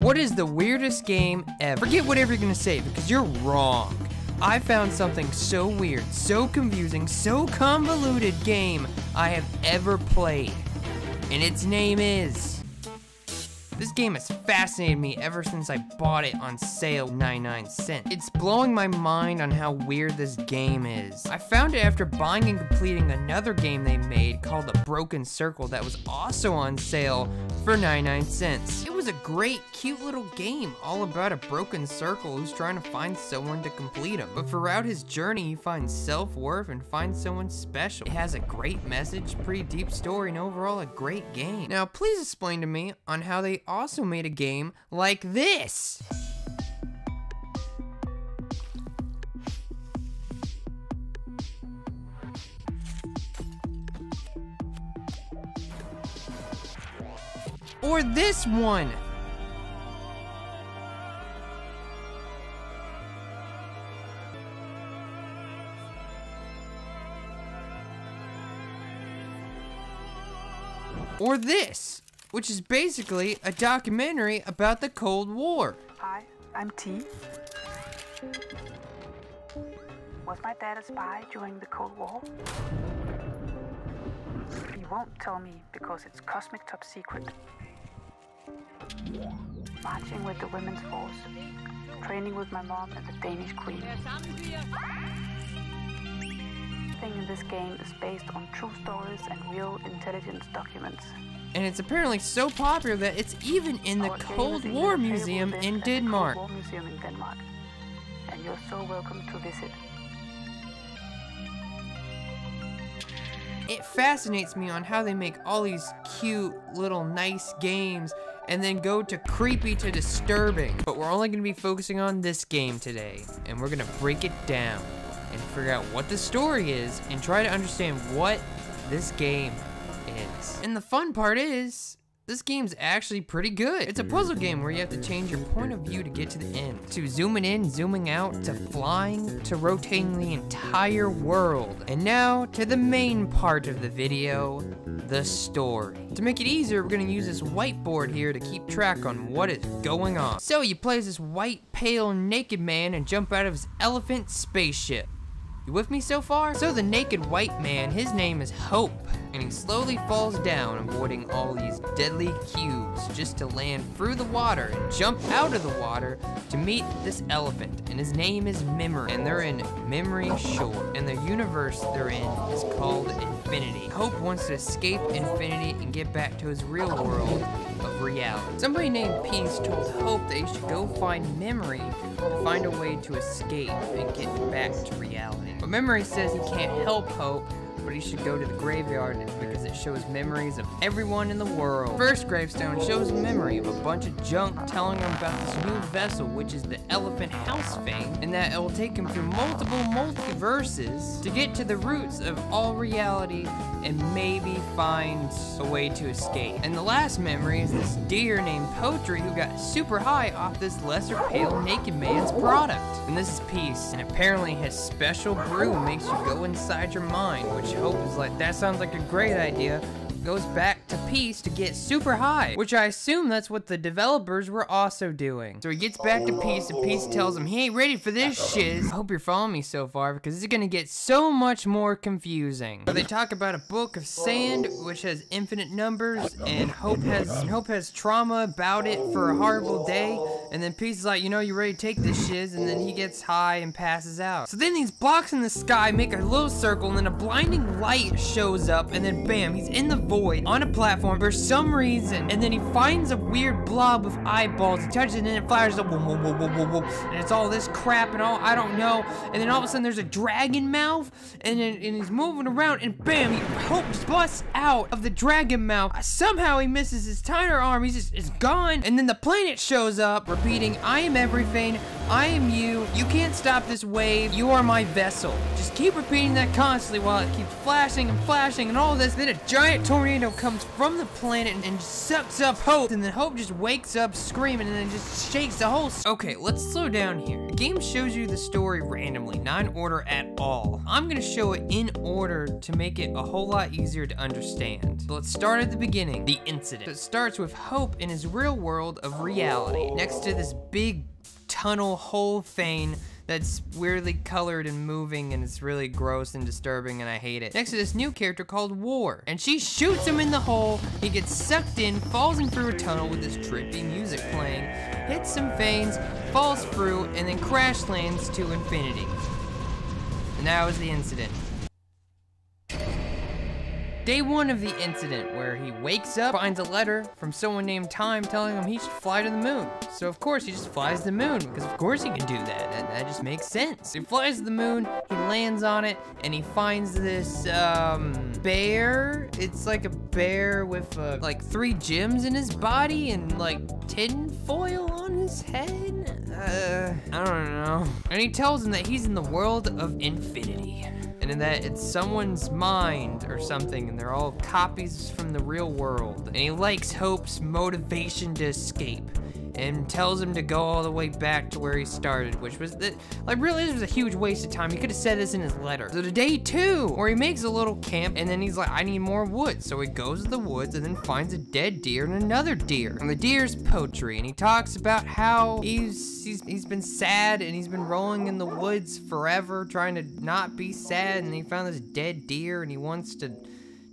What is the weirdest game ever? Forget whatever you're gonna say, because you're wrong. I found something so weird, so confusing, so convoluted game I have ever played. And its name is... This game has fascinated me ever since I bought it on sale 99 cents. It's blowing my mind on how weird this game is. I found it after buying and completing another game they made called The Broken Circle that was also on sale for 99 cents. It was a great, cute little game all about a broken circle who's trying to find someone to complete him. But throughout his journey, he finds self-worth and finds someone special. It has a great message, pretty deep story, and overall a great game. Now, please explain to me on how they also made a game like this. Or this one. Or this, which is basically a documentary about the Cold War. Hi, I'm T. Was my dad a spy during the Cold War? He won't tell me because it's cosmic top secret. Marching with the women's force, training with my mom and the Danish queen. Everything in this game is based on true stories and real intelligence documents. And it's apparently so popular that it's even in the Cold War Museum in Denmark. Cold War Museum in Denmark. And you're so welcome to visit. It fascinates me on how they make all these cute little nice games and then go to creepy to disturbing. But we're only gonna be focusing on this game today, and we're gonna break it down and figure out what the story is and try to understand what this game is. And the fun part is, this game's actually pretty good. It's a puzzle game where you have to change your point of view to get to the end. To zooming in, zooming out, to flying, to rotating the entire world. And now, to the main part of the video, the story. To make it easier, we're gonna use this whiteboard here to keep track on what is going on. So you play as this white, pale, naked man and jump out of his elephant spaceship. You with me so far? So the naked white man, his name is Hope, and he slowly falls down, avoiding all these deadly cubes just to land through the water and jump out of the water to meet this elephant, and his name is Memory, and they're in Memory Shore, and the universe they're in is called Infinity. Hope wants to escape Infinity and get back to his real world of reality. Somebody named Peace told Hope that he should go find Memory to find a way to escape and get back to reality. But Memory says he can't help Hope, but he should go to the graveyard because it shows memories of everyone in the world. First gravestone shows a memory of a bunch of junk telling him about this new vessel, which is the Elephant House thing, and that it will take him through multiple multiverses to get to the roots of all reality and maybe find a way to escape. And the last memory is this deer named Poetry who got super high off this lesser pale naked man's product. And this is Peace, and apparently his special brew makes you go inside your mind, which Hope is like, that sounds like a great idea. Goes back to Peace to get super high, which I assume that's what the developers were also doing. So he gets back to Peace, and Peace tells him he ain't ready for this shiz. I hope you're following me so far, because it's gonna get so much more confusing. But they talk about a book of sand which has infinite numbers, and Hope has trauma about it for a horrible day, and then Peace is like, you know, you ready to take this shiz, and then he gets high and passes out. So then these blocks in the sky make a little circle, and then a blinding light shows up, and then bam, he's in the void on a platform for some reason, and then he finds a weird blob with eyeballs. He touches it and then it flashes up, whoa, whoa, whoa, whoa, whoa, whoa, and it's all this crap and all, I don't know. And then all of a sudden there's a dragon mouth, and then he's moving around, and bam, he Hope busts out of the dragon mouth. Somehow he misses his tiny arm, he's gone. And then the planet shows up, repeating, I am everything, I am you. You can't stop this wave. You are my vessel. Just keep repeating that constantly while it keeps flashing and flashing and all this. Then a giant tornado comes from the planet and sucks up Hope. And then Hope just wakes up screaming and then just shakes the whole... Okay, let's slow down here. The game shows you the story randomly, not in order at all. I'm gonna show it in order to make it a whole lot easier to understand. So let's start at the beginning, the incident. So it starts with Hope in his real world of reality, next to this big tunnel hole thing that's weirdly colored and moving, and it's really gross and disturbing, and I hate it. Next to this new character called War, and she shoots him in the hole. He gets sucked in, falls in through a tunnel with this trippy music playing, hits some veins, falls through, and then crash lands to infinity. And that was the incident. Day 1 of the incident, where he wakes up, finds a letter from someone named Time telling him he should fly to the moon. So of course he just flies to the moon, because of course he can do that. That just makes sense. He flies to the moon, he lands on it, and he finds this, bear. It's like a bear with, like 3 gems in his body and like tin foil on his head. I don't know. And he tells him that he's in the world of infinity. And in that it's someone's mind or something, and they're all copies from the real world. And he likes Hope's motivation to escape, and tells him to go all the way back to where he started, which was, like, really, this was a huge waste of time. He could have said this in his letter. So to day 2, where he makes a little camp, and then he's like, I need more wood. So he goes to the woods and then finds a dead deer and another deer. And the deer's poetry, and he talks about how he's been sad, and he's been rolling in the woods forever, trying to not be sad, and he found this dead deer, and he wants to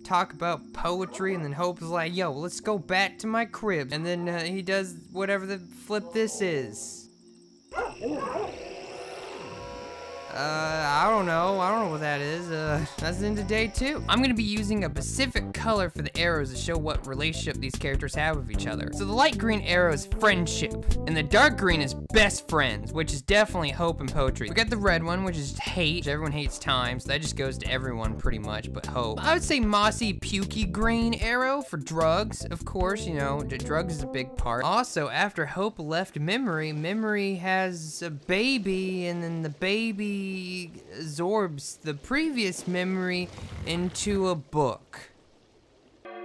talk about poetry, and then Hope's like, yo, let's go back to my crib. And then he does whatever the flip this is. I don't know what that is. That's into day 2. I'm gonna be using a specific color for the arrows to show what relationship these characters have with each other. So the light green arrow is friendship, and the dark green is best friends, which is definitely Hope and poetry. We got the red one, which is hate. Everyone hates Time, so that just goes to everyone pretty much, but Hope. I would say mossy, pukey green arrow for drugs. Of course, you know, drugs is a big part. Also, after Hope left Memory has a baby, and then the baby absorbs the previous memory into a book.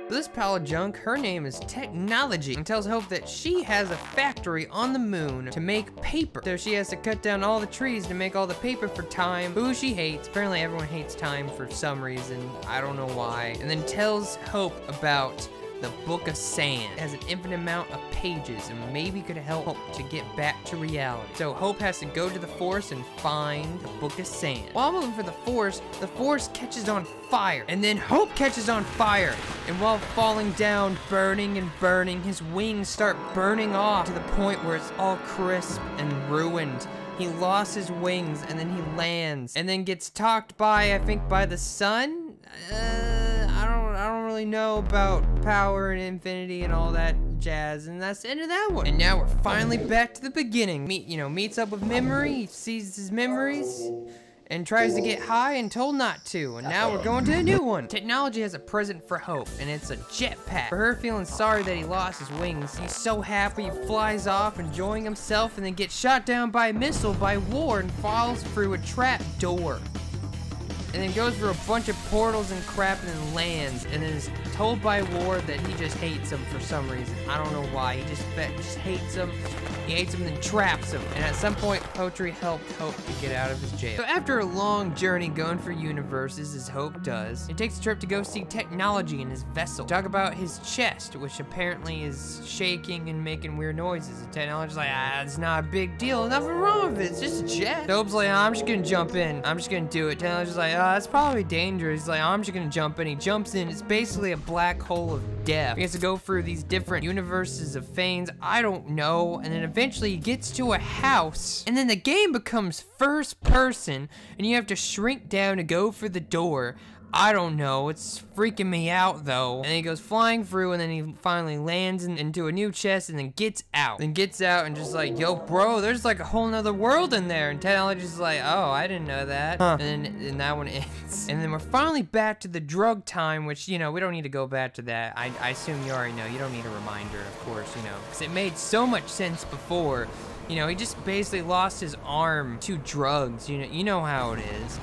This pile of junk, her name is Technology, and tells Hope that she has a factory on the moon to make paper. So she has to cut down all the trees to make all the paper for Time, who she hates. Apparently everyone hates Time for some reason, I don't know why. And then tells Hope about the Book of Sand. It has an infinite amount of pages and maybe could help Hope to get back to reality. So Hope has to go to the forest and find the Book of Sand. While looking for the forest catches on fire. And then Hope catches on fire. And while falling down, burning and burning, his wings start burning off to the point where it's all crisp and ruined. He lost his wings, and then he lands, and then gets talked by, I think, by the sun? I don't really know about power and infinity and all that jazz, and that's the end of that one. And now we're finally back to the beginning. Meets up with Memory, sees his memories, and tries to get high and told not to. And now we're going to a new one. Technology has a present for Hope, and it's a jetpack. For her feeling sorry that he lost his wings, he's so happy he flies off, enjoying himself, and then gets shot down by a missile by War and falls through a trap door. And then goes through a bunch of portals and crap, and then lands, and then is told by War that he just hates him for some reason. I don't know why. He just hates him. He hates him and then traps him. And at some point, Poetry helped Hope to get out of his jail. So after a long journey going for universes, as Hope does, he takes a trip to go see Technology in his vessel. Talk about his chest, which apparently is shaking and making weird noises. And Technology's like, it's not a big deal. Nothing wrong with it. It's just a chest. Hope's like, I'm just gonna jump in. I'm just gonna do it. Technology's like, it's probably dangerous. He's like, I'm just gonna jump in. He jumps in. It's basically a black hole of death. He has to go through these different universes of things. I don't know. And then eventually he gets to a house. And then the game becomes first person. And you have to shrink down to go for the door. I don't know, it's freaking me out though. And then he goes flying through, and then he finally lands into a new chest, and then gets out. Then gets out and just like, yo bro, there's like a whole nother world in there. And Technology's like, oh, I didn't know that. And that one ends. And then we're finally back to the drug time, which, we don't need to go back to that. I assume you already know. You don't need a reminder, of course, because it made so much sense before. You know, he just basically lost his arm to drugs. You know how it is.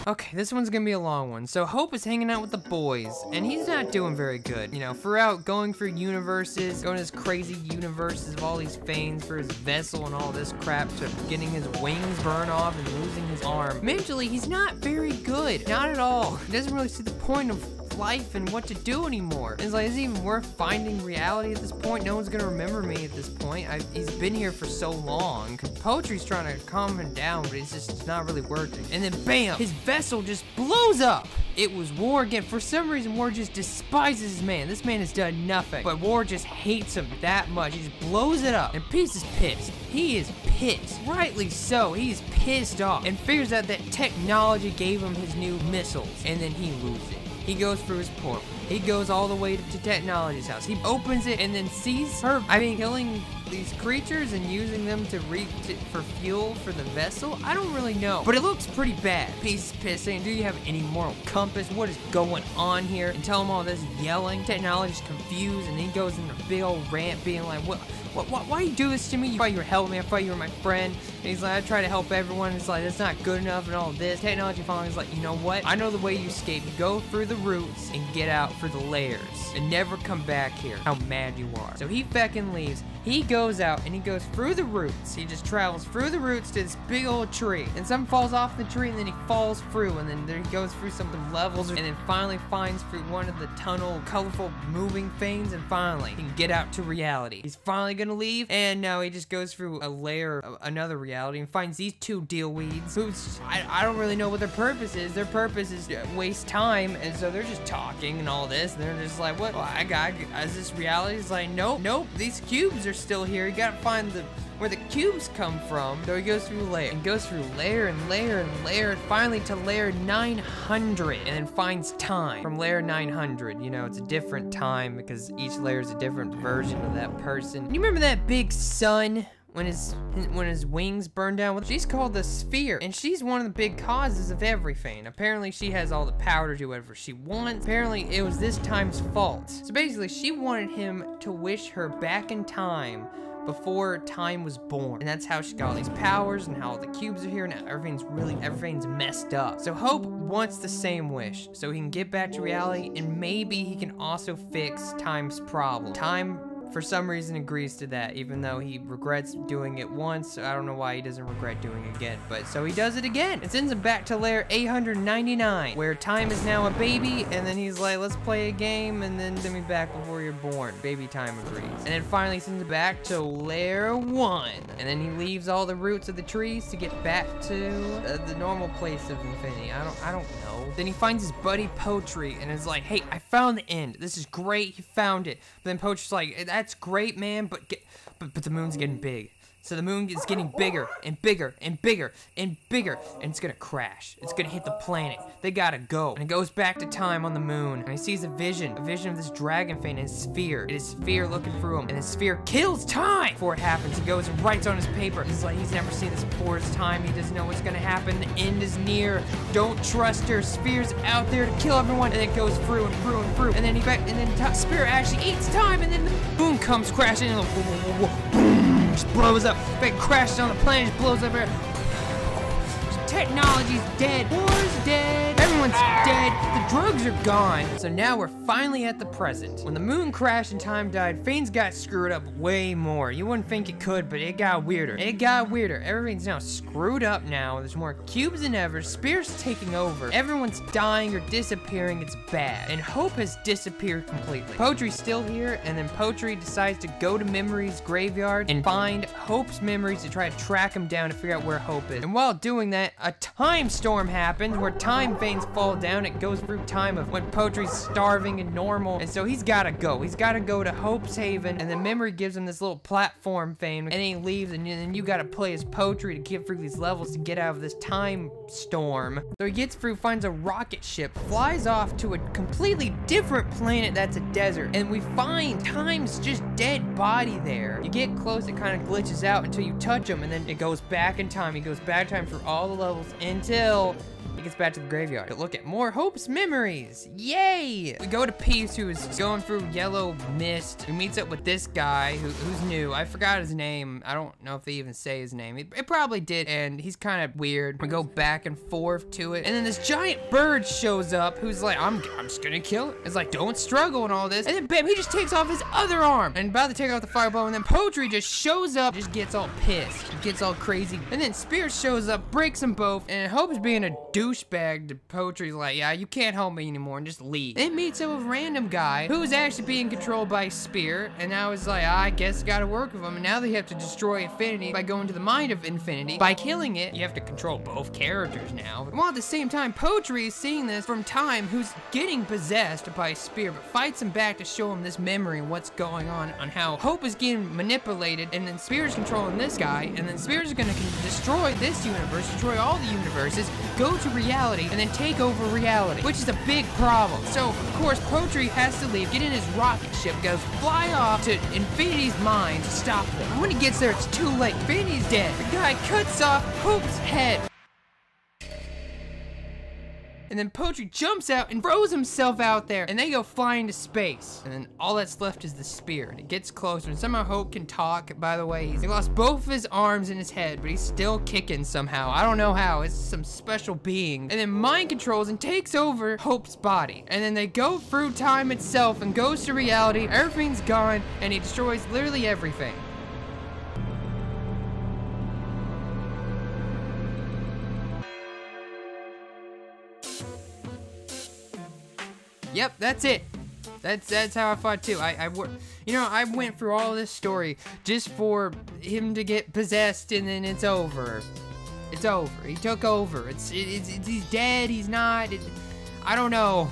Okay, this one's gonna be a long one. So Hope is hanging out with the boys, and he's not doing very good. You know, throughout going through universes, going to this crazy universes of all these fanes for his vessel and all this crap, to getting his wings burned off and losing his arm. Mentally, he's not very good. Not at all. He doesn't really see the point of life and what to do anymore. It's like, is it even worth finding reality at this point? No one's gonna remember me at this point. He's been here for so long. Poetry's trying to calm him down, but it's not really working. And then bam, his vessel just blows up. It was War again. For some reason, War just despises this man. This man has done nothing, but War just hates him that much. He just blows it up, and Peace is pissed. He is pissed, rightly so. He's pissed off, and figures out that technology gave him his new missiles, and then he loses it. He goes through his portal. He goes all the way to Technology's house. He opens it and then sees her, killing these creatures and using them for fuel for the vessel. I don't really know, but it looks pretty bad. Peace is pissed, saying, do you have any moral compass? What is going on here? And tell him all this yelling. Technology's confused, and then he goes into a big old rant being like, why you do this to me? You thought you were helping me. I thought you were my friend. And he's like, I try to help everyone. It's like, that's not good enough and all this. Technology finally is like, you know what? I know the way you escape. You go through the roots and get out for the layers and never come back here. How mad you are. So he fucking leaves. He goes out and he goes through the roots. He just travels through the roots to this big old tree. And something falls off the tree, and then he falls through, and then there he goes through some of the levels, and then finally finds through one of the tunnel colorful moving things, and finally he can get out to reality. He's finally gonna leave, and now he just goes through a layer of another reality and finds these two dealweeds who I don't really know what their purpose is. Their purpose is to waste time, and so they're just talking and all this, and they're just like, what? Well, is this reality? It's like, nope, these cubes are still here. You gotta find where the cubes come from. So he goes through layer and goes through layer and layer and layer, and finally to layer 900, and then finds time from layer 900. You know, it's a different time because each layer is a different version of that person. You remember that big sun when his wings burned down? Well, she's called the Sphere, and she's one of the big causes of everything. Apparently, she has all the power to do whatever she wants. Apparently, it was this time's fault. So basically, she wanted him to wish her back in time before time was born, and that's how she got all these powers and how all the cubes are here. Now everything's messed up. So Hope wants the same wish so he can get back to reality, and maybe he can also fix Time's problem. Time, for some reason, agrees to that, even though he regrets doing it once. I don't know why he doesn't regret doing it again, but so he does it again. It sends him back to layer 899, where Time is now a baby, and then he's like, let's play a game, and then send me back before you're born. Baby Time agrees. And then finally sends him back to layer 1, and then he leaves all the roots of the trees to get back to the normal place of infinity. I don't know. Then he finds his buddy Poetry, and is like, hey, I found the end. This is great. He found it. But then Poetry's like, that's great, man, but the moon's getting big. So the moon is getting bigger and bigger and bigger and bigger, and it's gonna crash. It's gonna hit the planet. They gotta go. And it goes back to Time on the moon, and he sees a vision of this dragon fan and his sphere. It is Sphere looking through him, and his sphere kills Time. Before it happens, he goes and writes on his paper. He's like, he's never seen this before. It's Time. He doesn't know what's gonna happen. The end is near. Don't trust her. Sphere's out there to kill everyone. And it goes through and through and through. And then Sphere actually eats Time, and then the moon comes crashing and just blows up. It crashes on the planet, just blows up here. Technology's dead. War's dead. Everyone's dead. The drugs are gone. So now we're finally at the present. When the moon crashed and Time died, things got screwed up way more. You wouldn't think it could, but it got weirder. It got weirder. Everything's now screwed up now. There's more cubes than ever. Spear's taking over. Everyone's dying or disappearing. It's bad. And Hope has disappeared completely. Poetry's still here, and then Poetry decides to go to Memory's graveyard and find Hope's memories to try to track him down to figure out where Hope is. And while doing that, a time storm happens where time veins fall down. It goes through time of when Poetry's starving and normal, and so he's gotta go. He's gotta go to Hope's Haven, and then Memory gives him this little platform thing, and then he leaves, and then you gotta play as Poetry to get through these levels to get out of this time storm. So he gets through, finds a rocket ship, flies off to a completely different planet that's a desert, and we find Time's just dead body there. You get close, it kind of glitches out until you touch him, and then it goes back in time. He goes back in time for all the levels until he take us back to the graveyard to look at more Hope's memories. Yay! We go to Peace, who is going through yellow mist, who meets up with this guy who's new. I forgot his name. I don't know if they even say his name. It probably did, and he's kind of weird. We go back and forth to it, and then this giant bird shows up who's like, I'm just gonna kill it. It's like, don't struggle and all this. And then bam, he just takes off his other arm and about to take off the fireball, and then Poetry just shows up, just gets all pissed, gets all crazy. And then Spirit shows up, breaks them both, and Hope's being a douchebag to Poetry's like, yeah, you can't help me anymore, and just leave. Then meets up with a random guy who's actually being controlled by Spirit, and now it's like, I guess gotta work with him. And now they have to destroy Infinity by going to the mind of Infinity. By killing it, you have to control both characters now. While at the same time, Poetry is seeing this from Time, who's getting possessed by Spirit, but fights him back to show him this memory and what's going on how Hope is getting manipulated, and then Spirit's controlling this guy, and then Spirit's gonna destroy this universe, destroy all the universes, go to reality, and then take over reality, which is a big problem. So, of course, Poetry has to leave, get in his rocket ship, goes fly off to Infinity's mind to stop them. And when he gets there, it's too late. Infinity's dead. The guy cuts off Hope's head. And then Poetry jumps out and throws himself out there, and they go flying to space. And then all that's left is the spear, and it gets closer, and somehow Hope can talk. By the way, he lost both of his arms and his head, but he's still kicking somehow. I don't know how. It's some special being. And then mind controls and takes over Hope's body. And then they go through time itself and goes to reality. Everything's gone, and he destroys literally everything. Yep, that's it. That's how I fought too. You know, I went through all this story just for him to get possessed, and then it's over. It's over. He took over. He's dead. He's not. I don't know.